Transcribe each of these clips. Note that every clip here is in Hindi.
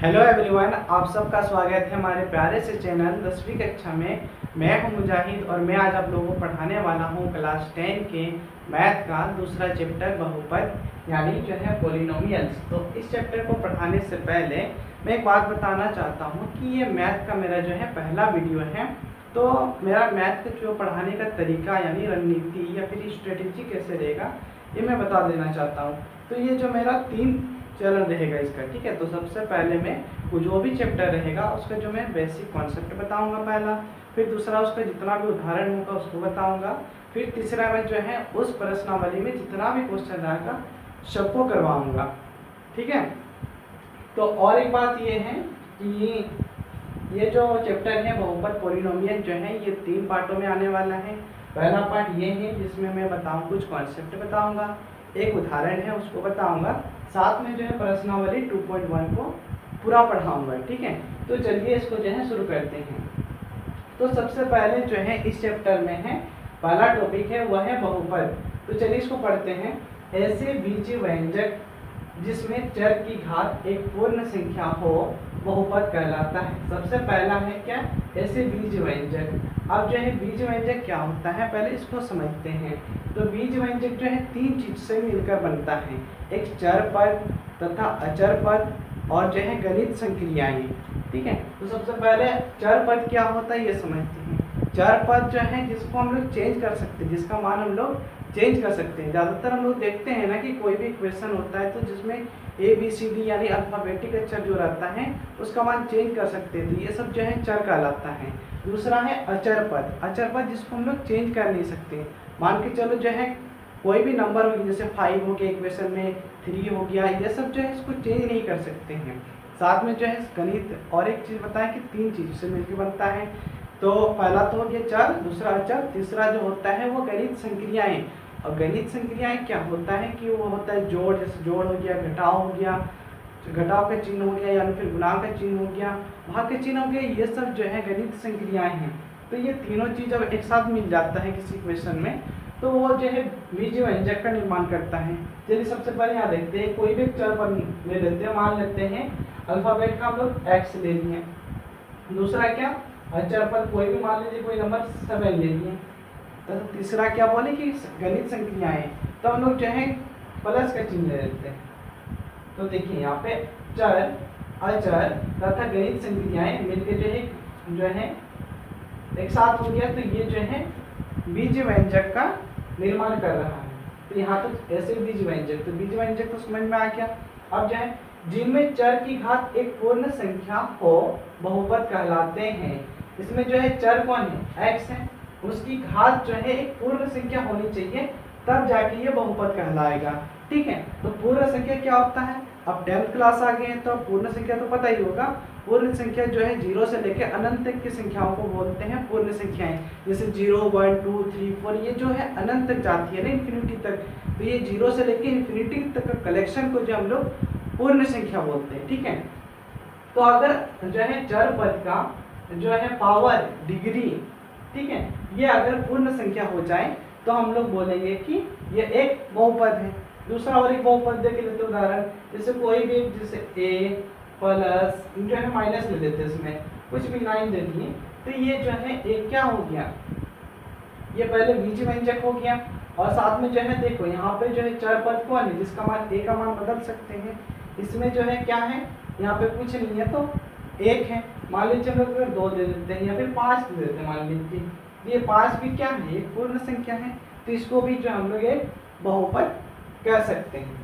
हेलो एवरीवन, आप सबका स्वागत है हमारे प्यारे से चैनल 10वीं कक्षा में। मैं हूं मुजाहिद और मैं आज आप लोगों को पढ़ाने वाला हूं क्लास 10 के मैथ का दूसरा चैप्टर बहुपद यानी जो है पॉलिनोमियल्स। तो इस चैप्टर को पढ़ाने से पहले मैं एक बात बताना चाहता हूं कि ये मैथ का मेरा जो है पहला वीडियो है। तो मेरा मैथ का जो पढ़ाने का तरीका यानी रणनीति या फिर स्ट्रेटेजी कैसे रहेगा ये मैं बता देना चाहता हूँ। तो ये जो मेरा 3 चरण रहेगा इसका, ठीक है। तो सबसे पहले मैं वो जो भी चैप्टर रहेगा उसका जो मैं बेसिक कॉन्सेप्ट बताऊंगा पहला, फिर दूसरा उसका जितना भी उदाहरण होगा उसको बताऊंगा, फिर तीसरा मैं जो है उस प्रश्नावली में जितना भी क्वेश्चन रहेगा सबको करवाऊंगा, ठीक है। तो और एक बात ये है कि ये जो चैप्टर है बहुपद पॉलिनोमियल जो है ये 3 पार्टों में आने वाला है। पहला पार्ट ये है जिसमें मैं बताऊँ कुछ कॉन्सेप्ट बताऊँगा, एक उदाहरण है उसको बताऊँगा, साथ में जो है प्रश्नावली 2.1 को पूरा पढ़ाऊंगा, ठीक है। तो चलिए इसको जो है शुरू करते हैं। तो सबसे पहले जो है इस चैप्टर में है पहला टॉपिक है वह है बहुपद। तो चलिए इसको पढ़ते हैं। ऐसे बीजीय व्यंजक जिसमें चर की घात एक पूर्ण संख्या हो बहुपद कहलाता है। सबसे पहला है क्या, ऐसे बीज व्यंजक। अब जो है बीज व्यंजक क्या होता है पहले इसको समझते हैं। तो बीज व्यंजक जो है 3 चीज से मिलकर बनता है, एक चर पद तथा अचर पद और जो है गणित संक्रियाएं, ठीक है। तो सबसे पहले चर पद क्या होता है ये समझते हैं। चर पद जो है जिसको हम लोग चेंज कर सकते हैं, जिसका मान हम लोग चेंज कर सकते हैं। ज़्यादातर हम लोग देखते हैं ना कि कोई भी इक्वेशन होता है तो जिसमें ABCD यानी अल्फाबेटिक अक्षर जो रहता है उसका मान चेंज कर सकते हैं, तो ये सब जो है चर कहलाता है। दूसरा है अचर पद। अचर पद जिसको हम लोग चेंज कर नहीं सकते। मान के चलो जो है कोई भी नंबर होगी, जैसे 5 हो गया इक्वेशन में, 3 हो गया, ये सब जो है इसको चेंज नहीं कर सकते हैं। साथ में जो है गणित और एक चीज़ बताएं कि 3 चीज़ से मिलकर बनता है। तो पहला तो हो गया चर, दूसरा अचर, तीसरा जो होता है वो गणित संक्रियाएं। और गणित संक्रियाएं क्या होता है कि वो होता है जोड़, जैसे जोड़ हो गया, घटाव हो गया, घटाव का चिन्ह हो गया या फिर गुणा का चिन्ह हो गया, भाग का चिन्ह हो गया, ये सब जो है गणित संक्रियाएं हैं। तो ये तीनों चीज जब एक साथ मिल जाता है किसी इक्वेशन में तो वो जो है बीज व्यंजक का निर्माण करता है। चलिए सबसे पहले यहाँ देखते हैं, कोई भी चर ले लेते हैं, मान लेते हैं अल्फाबेट का हम लोग x ले लिए। दूसरा क्या, अचर पद कोई भी मान लीजिए, कोई नंबर 7 ले लिए। तो तीसरा क्या बोले कि गणित संक्रियाएं, तो हम लोग जो है प्लस का चिन्ह ले लेते हैं। तो देखिए यहाँ पे चर, अचर तथा गणित संक्रियाएं मिलकर जो है एक साथ हो गया, तो ये जो है बीज व्यंजक का निर्माण कर रहा है। तो यहाँ तो ऐसे बीज व्यंजक, तो बीज व्यंजक तो समझ में आ गया। अब जो है जिनमें चर की घात एक पूर्ण संख्या हो बहुपद कहलाते हैं। इसमें जो है चर कौन है, x है, उसकी घात जो है एक पूर्ण संख्या होनी चाहिए, तब जाके ये बहुपद कहलाएगा, ठीक है। तो पूर्ण संख्या क्या होता है, अब 10th क्लास आ गए हैं तो पूर्ण संख्या तो पता ही होगा। पूर्ण संख्या जो है 0 से लेकर अनंत तक की संख्याओं को बोलते हैं पूर्ण संख्याएं। जैसे 0, 1, 2, 3, 4 ये जो है अनंत तक जाती है ना, इन्फिनिटी तक। तो ये 0 से लेकर इन्फिनिटी तक का कलेक्शन को जो हम लोग पूर्ण संख्या बोलते हैं, ठीक है। तो अगर जो है चर पद का जो है पावर, डिग्री, ठीक है, ये अगर पूर्ण संख्या हो जाए तो हम लोग बोलेंगे कि ये एक बहुपद है। दूसरा और एक बहुपद देख लेते हैं उदाहरण, जैसे कोई भी, जैसे a प्लस जो है माइनस ले लेते हैं, इसमें कुछ भी लाइन दे दिए, तो ये जो है एक क्या हो गया, ये पहले बीज व्यंजक हो गया। और साथ में जो है देखो यहाँ पे जो है चर पद कौन है जिसका मान a का मान बदल सकते हैं। इसमें जो है क्या है, यहाँ पे कुछ नहीं है तो 1 है, मान लीजिए हम लोग 2 दे देते हैं या फिर 5 दे देते हैं, मान लीजिए ये 5 भी क्या है, एक पूर्ण संख्या है, तो इसको भी जो हम लोग एक बहुपद कह सकते हैं।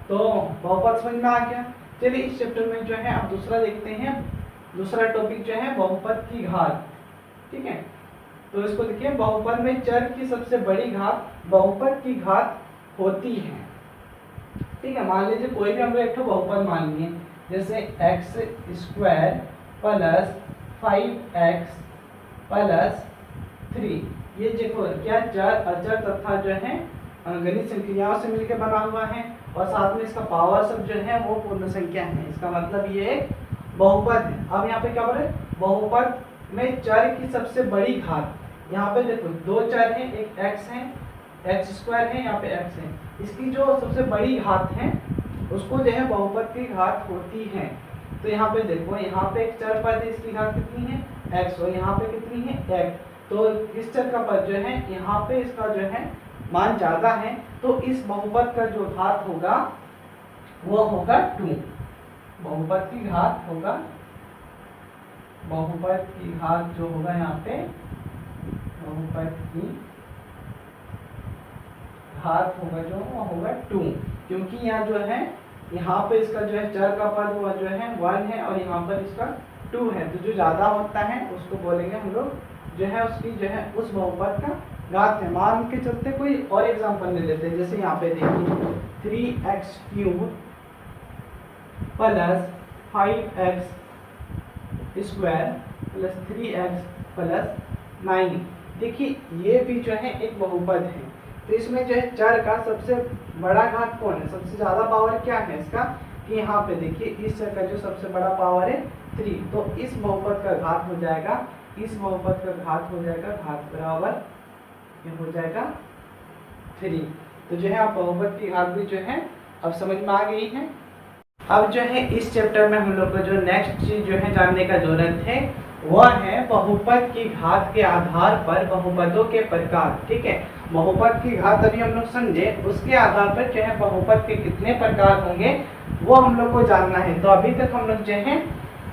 तो बहुपद समझ में आ गया। चलिए इस चैप्टर में जो है अब दूसरा देखते हैं। दूसरा टॉपिक जो है बहुपद की घात, ठीक है। तो इसको देखिए, बहुपद में चर की सबसे बड़ी घात बहुपद की घात होती है, ठीक है। मान लीजिए कोई भी हम लोग एक बहुपद मान लिए, जैसे x² प्लस 5x प्लस 3, ये देखो क्या चर, अचर तथा जो है गणित संक्रियाओं से मिलकर बना हुआ है, और साथ में इसका पावर सब जो है वो पूर्ण संख्या है। इसका मतलब ये एक बहुपद है। अब यहाँ पे क्या बोले, बहुपद में चर की सबसे बड़ी घात, यहाँ पे देखो 2 चर हैं, एक x है, x² है, यहाँ पे x है, इसकी जो सबसे बड़ी घात है उसको जो है बहुपद की घात होती है। तो यहाँ पे देखो, यहाँ पे एक चर पद है, इसकी घात कितनी है x, और यहाँ पे कितनी है x। तो इस चर का पद जो है यहाँ पे इसका जो है मान ज्यादा है, तो इस बहुपद का जो घात होगा वो होगा 2। बहुपद की घात होगा, बहुपद की घात जो होगा यहाँ पे, बहुपद की घात होगा जो वो होगा 2, क्योंकि यहाँ जो है यहाँ पे इसका जो है चर का पद वो जो है 1 है और यहाँ पर इसका 2 है। तो जो ज्यादा होता है उसको बोलेंगे हम लोग जो है उसकी जो है उस बहुपद का घात है। मान के चलते कोई और एग्जांपल ले लेते हैं, जैसे यहाँ पे देखिए 3x³ plus 5x² plus 3x plus 9। देखिए ये भी जो है एक बहुपद है। तो इसमें जो है चर का सबसे बड़ा घात कौन है, सबसे ज्यादा पावर क्या है इसका, कि यहाँ पे देखिए इस चर का जो सबसे बड़ा पावर है 3। तो इस बहुपद का घात हो जाएगा, इस बहुपद का घात हो जाएगा, घात बराबर ये हो जाएगा 3। तो जो है आप बहुपद की घात भी जो है अब समझ में आ गई है। अब जो है इस चैप्टर में हम लोग को जो नेक्स्ट चीज जो है जानने का जरूरत है वह है बहुपद की घात के आधार पर बहुपदों के प्रकार। ठीक है, बहुपद की घात अभी हम लोग समझे, उसके आधार पर जो है बहुपद के कितने प्रकार होंगे वो हम लोग को जानना है। तो अभी तक हम लोग जो है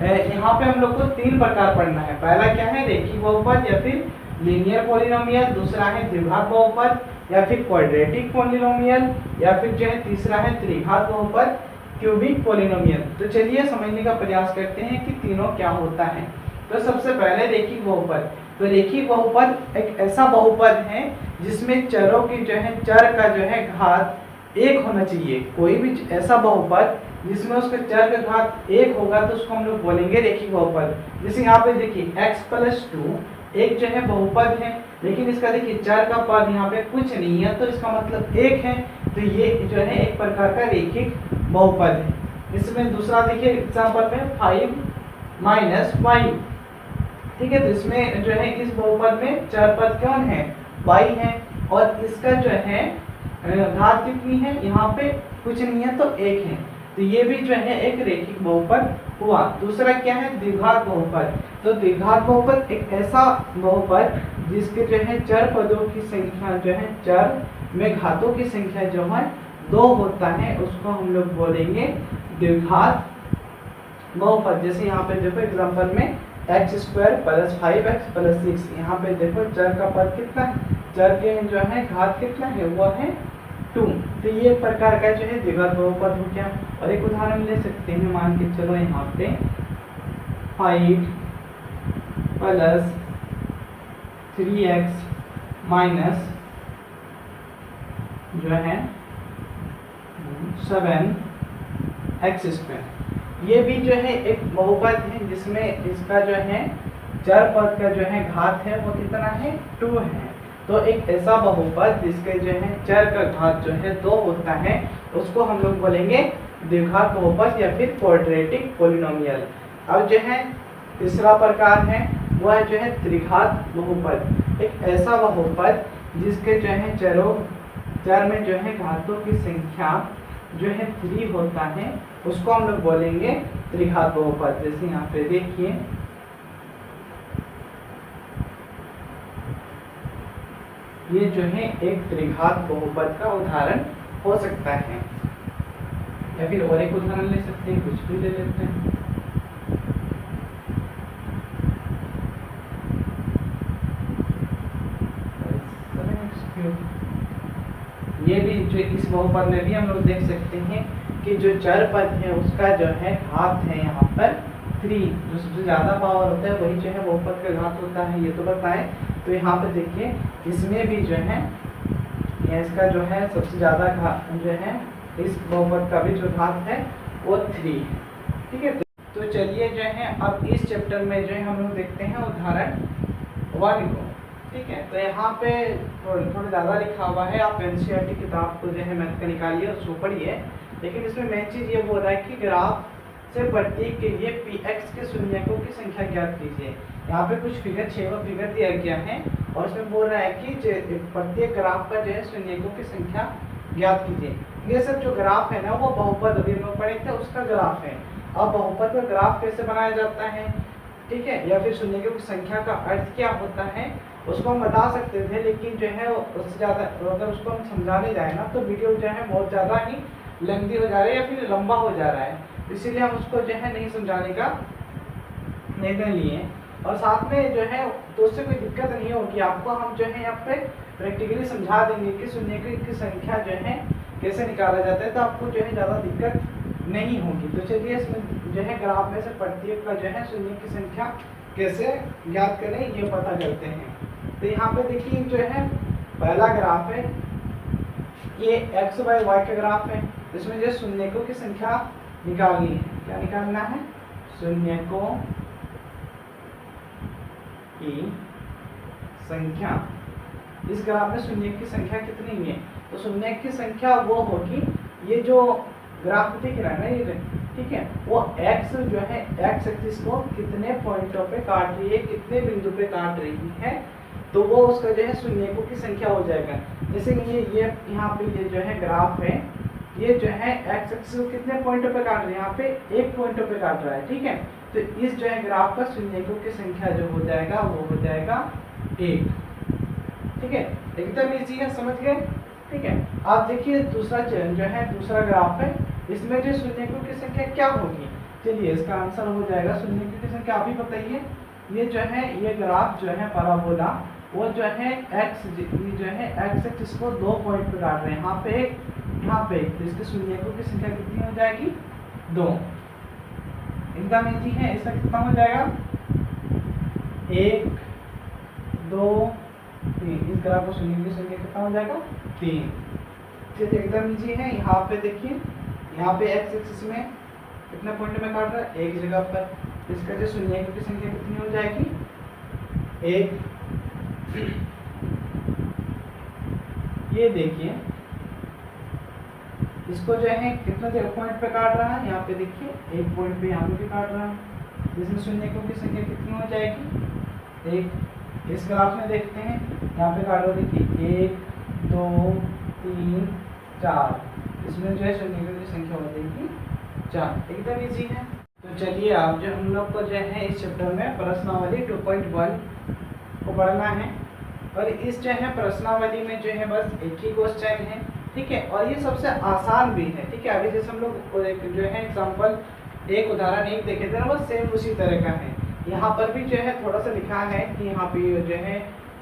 यहाँ पे हम लोग को 3 प्रकार पढ़ना है। पहला क्या है, रेखीय बहुपद या फिर लीनियर पॉलिनोमियल, दूसरा है द्विघात बहुपद या फिर क्वाड्रेटिक पॉलिनोमियल, या फिर जो है तीसरा है त्रिघात बहुपद क्यूबिक पॉलिनोमियल। तो चलिए समझने का प्रयास करते हैं कि तीनों क्या होता है। तो सबसे पहले रेखीय बहुपद। तो रेखीय बहुपद एक ऐसा बहुपद है जिसमें चरों की जो है चर का जो है घात 1 होना चाहिए। कोई भी ऐसा बहुपद जिसमें उसका चर का घात 1 होगा तो उसको हम लोग बोलेंगे रेखीय बहुपद। जैसे यहाँ पे देखिए x+2 एक जो है बहुपद है, लेकिन इसका देखिए चर का पद यहाँ पे कुछ नहीं है, तो इसका मतलब 1 है। तो ये जो है एक प्रकार का रेखिक बहुपद है। इसमें दूसरा देखिए एग्जांपल में 5 - 5। ठीक है, तो इसमें जो है इस बहुपद में चर पद कौन है, y है, और इसका जो है घात कितनी है, यहाँ पे कुछ नहीं है तो 1 है। तो ये भी जो है एक रेखिक बहुपद हुआ। दूसरा क्या है, द्विघात बहुपद। तो द्विघात बहुपद एक ऐसा बहुपद जिसके जो है चर पदों की संख्या जो है चर में घातों की संख्या जो है 2 होता है, उसको हम लोग बोलेंगे द्विघात बहुपद। जैसे यहाँ पे देखो एग्जांपल में x² + 5x + 6, यहाँ पे देखो चर का पद कितना है, चर के जो है घात कितना है वो है 2। तो ये प्रकार का जो है द्विघात बहुपद हो गया। और एक उदाहरण ले सकते हैं, मान के चलो यहाँ पे 5 + 3x माइनस जो है 7x²। ये भी जो है एक बहुपद है जिसमें इसका जो है चर पद का जो है घात है वो कितना है 2 है। तो एक ऐसा बहुपद जिसके जो है चर का घात जो है 2 होता है उसको हम लोग बोलेंगे द्विघात बहुपद या फिर क्वाड्रेटिक पॉलिनोमियल। अब जो है तीसरा प्रकार है वह जो है त्रिघात बहुपद। एक ऐसा बहुपद जिसके जो है चर में जो है घातों की संख्या जो है 3 होता है, उसको हम लोग बोलेंगे त्रिघात बहुपद। जैसे यहाँ पे देखिए ये जो है एक त्रिघात बहुपद का उदाहरण हो सकता है। या फिर और एक उदाहरण ले सकते हैं, कुछ भी ले लेते हैं। ये भी जो इस बहुपद में भी हम लोग देख सकते हैं कि जो चर पद है उसका जो है घात है यहाँ पर 3। जो सबसे ज्यादा पावर होता है वही जो है बहुपद का घात होता है, ये तो बताएं। तो यहाँ पे देखिए इसमें भी जो है इसका जो है सबसे ज्यादा घात जो है इस बहुपद का भी जो घात है वो 3 है। ठीक है, तो चलिए जो है अब इस चैप्टर में जो है हम लोग देखते हैं उदाहरण 1 को। ठीक है, तो यहाँ पे थोड़ा ज़्यादा लिखा हुआ है, आप एनसीईआरटी किताब को जो है मैथ का निकालिए और उसको पढ़िए। लेकिन इसमें मेन चीज़ ये बोल रहा है कि ग्राफ से प्रतीक के लिए px के शून्यकों की संख्या ज्ञात कीजिए। यहाँ पे कुछ फिगर 6 फिगर दिया गया है और इसमें बोल रहा है कि प्रत्येक ग्राफ का जो है शून्यकों की संख्या ज्ञात कीजिए। ये सब जो ग्राफ है ना वो बहुपद अभी हम पढ़े थे उसका ग्राफ है। अब बहुपद का ग्राफ कैसे बनाया जाता है, ठीक है, या फिर शून्यकों की संख्या का अर्थ क्या होता है उसको हम बता सकते थे, लेकिन जो है उससे ज़्यादा अगर उसको हम समझाने जाए ना तो वीडियो जो है बहुत ज़्यादा ही लेंथी हो जा रहा है या फिर लंबा हो जा रहा है, इसीलिए हम उसको जो है नहीं समझाने का निर्णय लिए। और साथ में जो है तो उससे कोई दिक्कत नहीं होगी आपको, हम जो है यहाँ पे प्रैक्टिकली समझा देंगे कि शून्यकों की संख्या जो है कैसे निकाला जाता है, तो आपको जो है ज़्यादा दिक्कत नहीं होगी। तो चलिए इसमें जो है ग्राफ में से प्रत्येक का जो है शून्य की संख्या कैसे ज्ञात करें ये पता करते हैं। तो यहाँ पे देखिए जो है पहला ग्राफ है ये x बाय y का ग्राफ है, इसमें जो शून्यकों की संख्या निकालनी है। क्या निकालना है? शून्यकों की संख्या। इस ग्राफ में शून्य की संख्या कितनी है? तो शून्य की संख्या वो होगी, ये जो ग्राफ दिख रहा है ना ये, ठीक है, वो x जो है x एक्सिस को कितने पॉइंटों पे काट रही है, कितने बिंदु पे काट रही है, तो वो उसका जो है शून्यकों की संख्या हो जाएगा। जैसे ये यहाँ पे ये जो है ग्राफ है, ये जो है x एक्सिस को कितने पॉइंटों पे काट रही है, यहाँ पे एक पॉइंटों पे काट रहा है, ठीक है। तो इस जो है ग्राफ का शून्यकों की संख्या जो हो जाएगा वो हो जाएगा 1, ठीक है, एकदम इजी है, समझ गए, ठीक है। आप देखिए दूसरा जो है दूसरा ग्राफ है, इसमें जो शून्यकों की संख्या क्या होगी, चलिए इसका आंसर हो जाएगा शून्यकों की संख्या आप ही बताइए। ये जो है ये ग्राफ जो है पैराबोला, वो जो है x जो है x एक्सिस को 2 पॉइंट पे काट रहे हैं, यहाँ पे एक, यहाँ पे एक, तो इसके शून्यकों की संख्या कितनी हो जाएगी? 2। एकदम इजी है, इसका कितना हो जाएगा? 1 2 3। इस ग्राफ को शून्य की संख्या कितना हो जाएगा? 3। चलिए एकदम इजी है। यहाँ पे देखिए, यहाँ पे x एक्सिस में कितने पॉइंट में काट रहा है? एक जगह पर, इसका जो शून्यकों की संख्या कितनी हो जाएगी? 1। ये देखिए इसको जो है कितने पॉइंट पे काट रहा है, यहाँ पे देखिए एक पॉइंट पे यहाँ पे भी काट रहा है, जिसमें शून्यकों की संख्या कितनी हो जाएगी? 1। इस ग्राफ में देखते हैं, यहाँ पे काट रहा है, देखिए 1 2 3 4, इसमें जो है शून्यकों की संख्या हो जाएगी 4। एकदम इजी है। तो चलिए आप जो हम लोग को जो है इस चैप्टर में प्रश्नावली 2.1 को पढ़ना है, और इस जो है प्रश्नावली में जो है बस एक ही क्वेश्चन है, ठीक है, और ये सबसे आसान भी है, ठीक है। अभी जैसे हम लोग जो है एग्जाम्पल एक उदाहरण एक देखे थे ना, वो सेम उसी तरह का है। यहाँ पर भी जो है थोड़ा सा लिखा है कि यहाँ पे जो है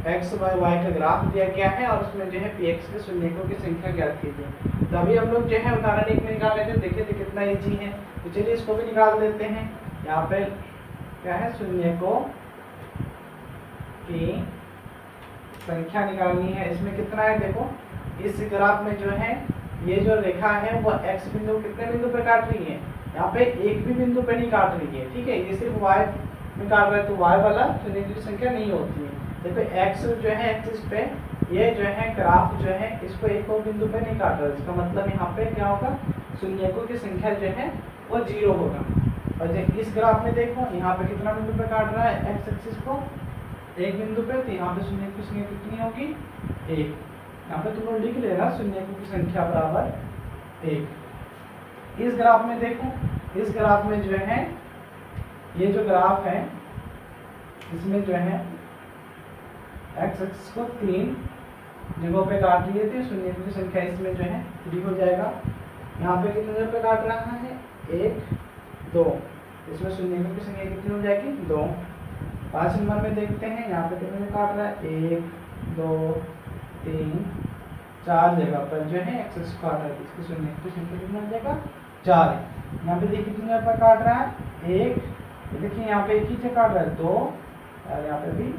x बाय y का ग्राफ दिया गया है और उसमें जो है px के शून्यकों की संख्या ज्ञात कीजिए। तो अभी हम लोग जो है उदाहरण एक में निकाल लेते हैं, देखिए तो कितना इजी है। तो चलिए इसको भी निकाल देते हैं। यहाँ पे क्या है? शून्यकों की संख्या निकालनी है। इसमें कितना है देखो, इस ग्राफ में जो है ये जो रेखा है वो x बिंदु कितने बिंदु पे काट रही है? यहाँ पे एक भी बिंदु पे नहीं काट रही है, ठीक है, ये सिर्फ y में काट रहा है, तो y वाला शून्यकों की संख्या नहीं होती है। देखो x जो है एक्सिस पे, ये जो है ग्राफ जो है इसको एक और बिंदु पे नहीं काट रहा है, इसका मतलब यहाँ पे क्या होगा? शून्यकों की संख्या जो है वो 0 होगा। और जो इस ग्राफ में देखो, यहाँ पे कितना बिंदु पे काट रहा है x एक्सिस को? एक बिंदु पे, तो यहाँ पे शून्य की संख्या कितनी होगी? 1। यहाँ पे तुम लोग लिख लेना शून्यकों की संख्या बराबर 1। इस ग्राफ में देखो, इस ग्राफ में जो है ये जो ग्राफ है इसमें जो है x एक्सिस को 3 जगहों पे काट लिए थे, शून्यकों की संख्या इसमें जो है 3 हो जाएगा। यहाँ पे कितने जगह पे काट रहा है? 1 2, इसमें शून्यकों की संख्या कितनी हो जाएगी? 2। 5 नंबर में देखते हैं, यहाँ पे कितने में काट रहा है? 1 2 3 4 जगह पर जो है x एक्सिस काट रहा है, इसकी शून्यकों की संख्या कितना हो जाएगा? 4। यहाँ पे देखिए कितने जगह पर काट रहा है? 1, देखिए यहाँ पे एक ही से काट रहा है 2, और यहाँ पे भी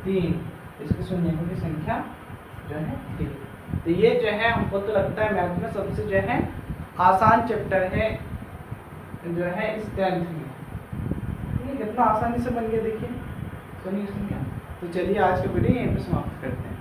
3, इसकी शून्यकों की संख्या जो है 3। तो ये जो है हमको तो लगता है मैथ में सबसे जो है आसान चैप्टर है जो है इस 10th में। ये कितना आसानी से बन गया, देखिए शून्य की संख्या। तो चलिए आज के वीडियो यहीं पे समाप्त करते हैं।